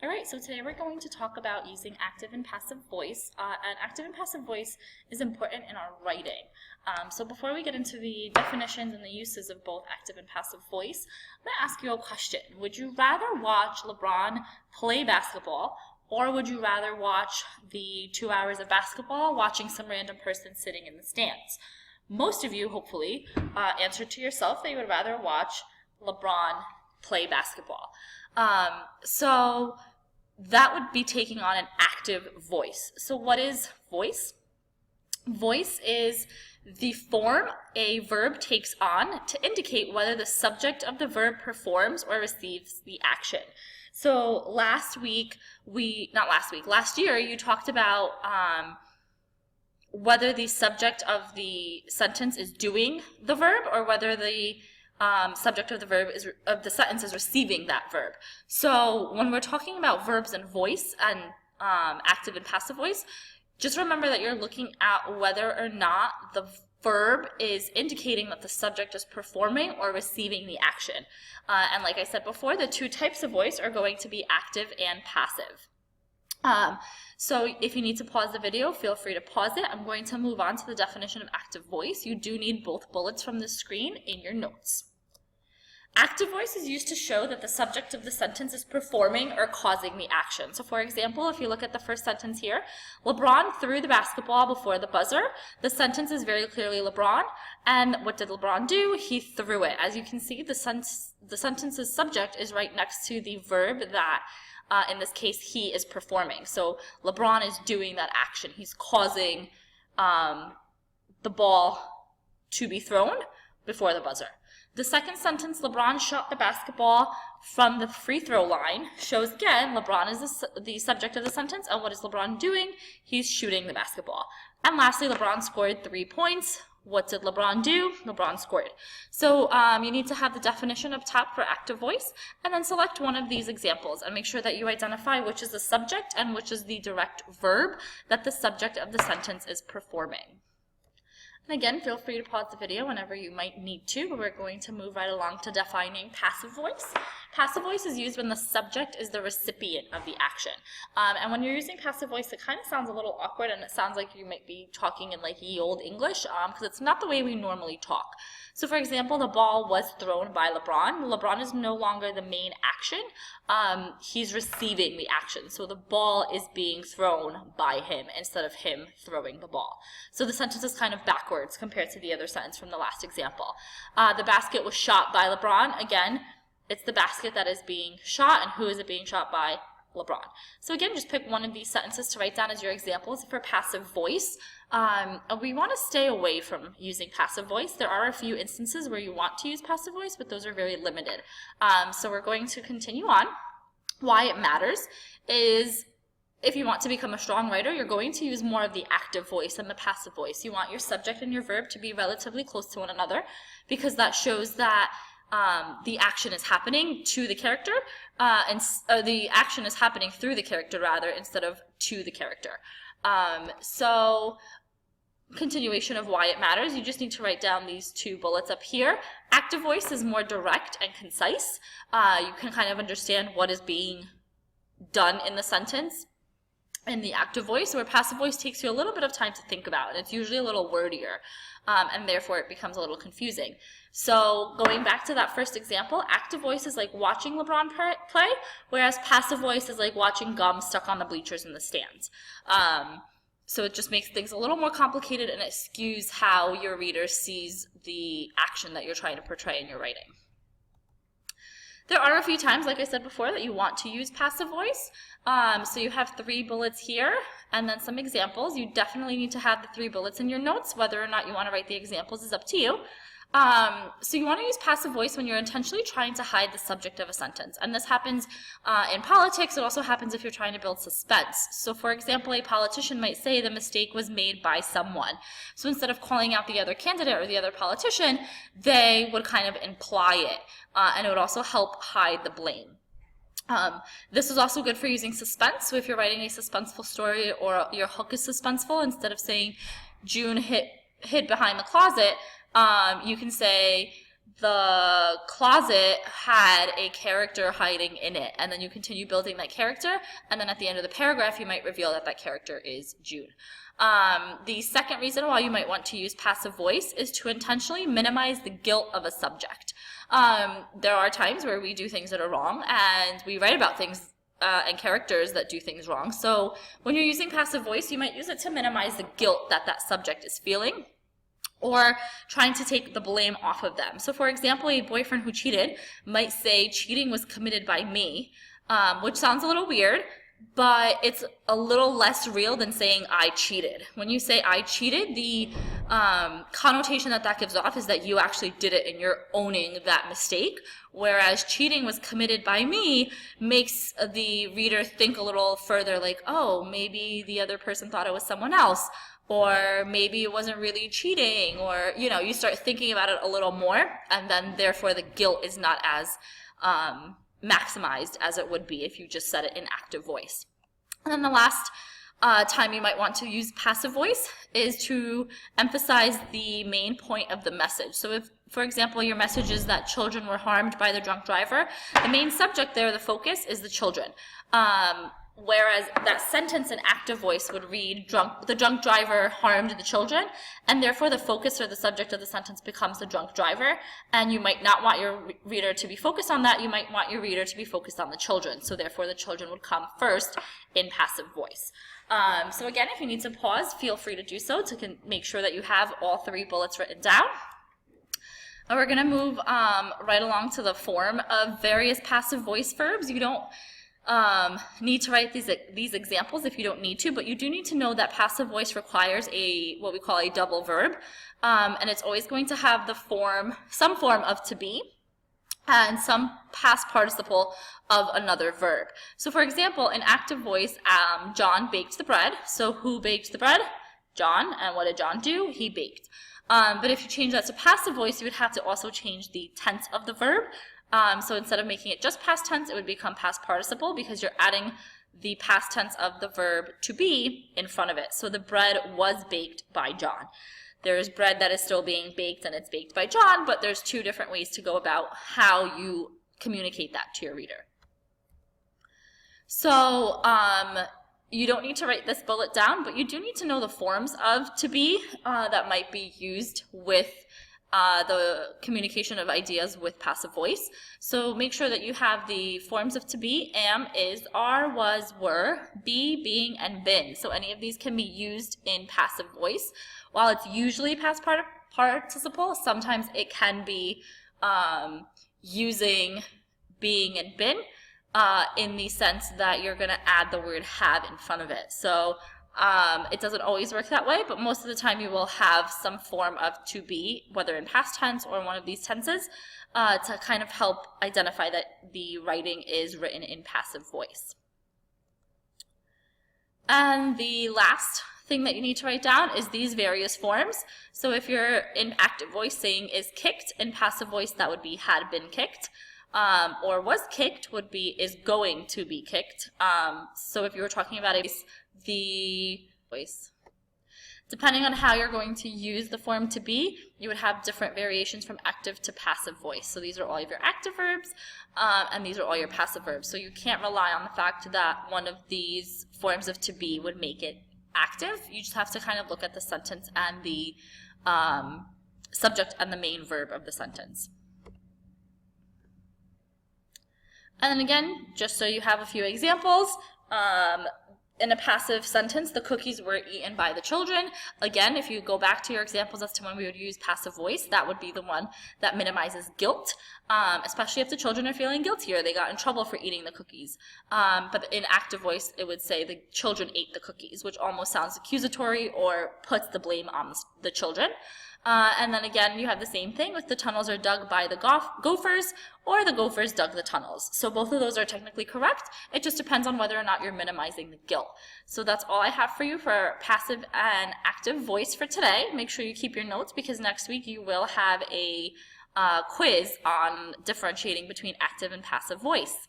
All right, so today we're going to talk about using active and passive voice. And active and passive voice is important in our writing. So before we get into the definitions and the uses of both active and passive voice, I'm going to ask you a question. Would you rather watch LeBron play basketball, or would you rather watch the 2 hours of basketball watching some random person sitting in the stands? Most of you, hopefully, answered to yourself that you would rather watch LeBron play basketball. So that would be taking on an active voice. So what is voice? Voice is the form a verb takes on to indicate whether the subject of the verb performs or receives the action. So last year, you talked about whether the subject of the sentence is doing the verb or whether the subject of the sentence is receiving that verb. So when we're talking about verbs and voice and active and passive voice, just remember that you're looking at whether or not the verb is indicating that the subject is performing or receiving the action. And like I said before, the two types of voice are going to be active and passive. So if you need to pause the video, feel free to pause it. I'm going to move on to the definition of active voice. You do need both bullets from the screen in your notes. Active voice is used to show that the subject of the sentence is performing or causing the action. So for example, if you look at the first sentence here, LeBron threw the basketball before the buzzer. The sentence is very clearly LeBron. And what did LeBron do? He threw it. As you can see, the sentence's subject is right next to the verb that in this case, he is performing. So LeBron is doing that action. He's causing the ball to be thrown before the buzzer. The second sentence, LeBron shot the basketball from the free throw line, shows again LeBron is the subject of the sentence. And what is LeBron doing? He's shooting the basketball. And lastly, LeBron scored 3 points. What did LeBron do? LeBron scored. So you need to have the definition up top for active voice, and then select one of these examples and make sure that you identify which is the subject and which is the direct verb that the subject of the sentence is performing. And again, feel free to pause the video whenever you might need to, but we're going to move right along to defining passive voice. Passive voice is used when the subject is the recipient of the action. And when you're using passive voice, it kind of sounds a little awkward and it sounds like you might be talking in like ye old English because it's not the way we normally talk. So for example, the ball was thrown by LeBron. LeBron is no longer the main action. He's receiving the action. So the ball is being thrown by him instead of him throwing the ball. So the sentence is kind of backwards compared to the other sentence from the last example. The basket was shot by LeBron. Again, it's the basket that is being shot, and who is it being shot by? LeBron. So again, just pick one of these sentences to write down as your examples for passive voice. We want to stay away from using passive voice. There are a few instances where you want to use passive voice, but those are very limited. So we're going to continue on. Why it matters is if you want to become a strong writer, you're going to use more of the active voice than the passive voice. You want your subject and your verb to be relatively close to one another because that shows that the action is happening to the character, the action is happening through the character rather instead of to the character. So continuation of why it matters, you just need to write down these two bullets up here. Active voice is more direct and concise. You can kind of understand what is being done in the sentence in the active voice, where passive voice takes you a little bit of time to think about, and it's usually a little wordier, and therefore it becomes a little confusing. So going back to that first example, active voice is like watching LeBron play, whereas passive voice is like watching gum stuck on the bleachers in the stands. So it just makes things a little more complicated, and it skews how your reader sees the action that you're trying to portray in your writing. There are a few times, like I said before, that you want to use passive voice. So you have 3 bullets here and then some examples. You definitely need to have the 3 bullets in your notes. Whether or not you want to write the examples is up to you. So you want to use passive voice when you're intentionally trying to hide the subject of a sentence. And this happens in politics. It also happens if you're trying to build suspense. So for example, a politician might say the mistake was made by someone. So instead of calling out the other candidate or the other politician, they would kind of imply it. And it would also help hide the blame. This is also good for using suspense. So if you're writing a suspenseful story or your hook is suspenseful, instead of saying June hid behind the closet, you can say the closet had a character hiding in it, and then you continue building that character, and then at the end of the paragraph you might reveal that that character is June. The second reason why you might want to use passive voice is to intentionally minimize the guilt of a subject. There are times where we do things that are wrong, and we write about things and characters that do things wrong. So when you're using passive voice, you might use it to minimize the guilt that that subject is feeling, or trying to take the blame off of them. So for example, a boyfriend who cheated might say, cheating was committed by me, which sounds a little weird, but it's a little less real than saying I cheated. When you say I cheated, the connotation that that gives off is that you actually did it and you're owning that mistake, whereas cheating was committed by me makes the reader think a little further, like, oh, maybe the other person thought it was someone else, or maybe it wasn't really cheating, or, you know, you start thinking about it a little more, and then therefore the guilt is not as maximized as it would be if you just said it in active voice. And then the last time you might want to use passive voice is to emphasize the main point of the message. So if, for example, your message is that children were harmed by the drunk driver, the main subject there, the focus, is the children. Whereas that sentence in active voice would read, the drunk driver harmed the children, and therefore the focus or the subject of the sentence becomes the drunk driver, and you might not want your reader to be focused on that. You might want your reader to be focused on the children, so therefore the children would come first in passive voice. So again, if you need to pause, feel free to do so to make sure that you have all 3 bullets written down. And we're going to move right along to the form of various passive voice verbs. You don't need to write these examples if you don't need to, but you do need to know that passive voice requires what we call a double verb, and it's always going to have some form of to be and some past participle of another verb. So for example, in active voice, John baked the bread. So who baked the bread? John. And what did John do? He baked. But if you change that to passive voice, you would have to also change the tense of the verb. So instead of making it just past tense, it would become past participle, because you're adding the past tense of the verb to be in front of it. So the bread was baked by John. There's bread that is still being baked and it's baked by John, but there's 2 different ways to go about how you communicate that to your reader. So you don't need to write this bullet down, but you do need to know the forms of to be that might be used with the communication of ideas with passive voice. So make sure that you have the forms of to be: am, is, are, was, were, be, being, and been. So any of these can be used in passive voice. While it's usually past participle, sometimes it can be using being and been in the sense that you're going to add the word have in front of it. So it doesn't always work that way, but most of the time you will have some form of to be, whether in past tense or in one of these tenses, to kind of help identify that the writing is written in passive voice. And the last thing that you need to write down is these various forms. So if you're in active voice saying is kicked, in passive voice that would be had been kicked. Or was kicked would be is going to be kicked. So if you were talking about the voice, depending on how you're going to use the form to be, you would have different variations from active to passive voice. So these are all of your active verbs, and these are all your passive verbs. So you can't rely on the fact that one of these forms of to be would make it active. You just have to kind of look at the sentence and the subject and the main verb of the sentence. And then again, just so you have a few examples, in a passive sentence, the cookies were eaten by the children. Again, if you go back to your examples as to when we would use passive voice, that would be the one that minimizes guilt, especially if the children are feeling guilty or they got in trouble for eating the cookies. But in active voice, it would say the children ate the cookies, which almost sounds accusatory or puts the blame on the children. And then again, you have the same thing with the tunnels are dug by the gophers, or the gophers dug the tunnels. So both of those are technically correct. It just depends on whether or not you're minimizing the guilt. So that's all I have for you for passive and active voice for today. Make sure you keep your notes, because next week you will have a quiz on differentiating between active and passive voice.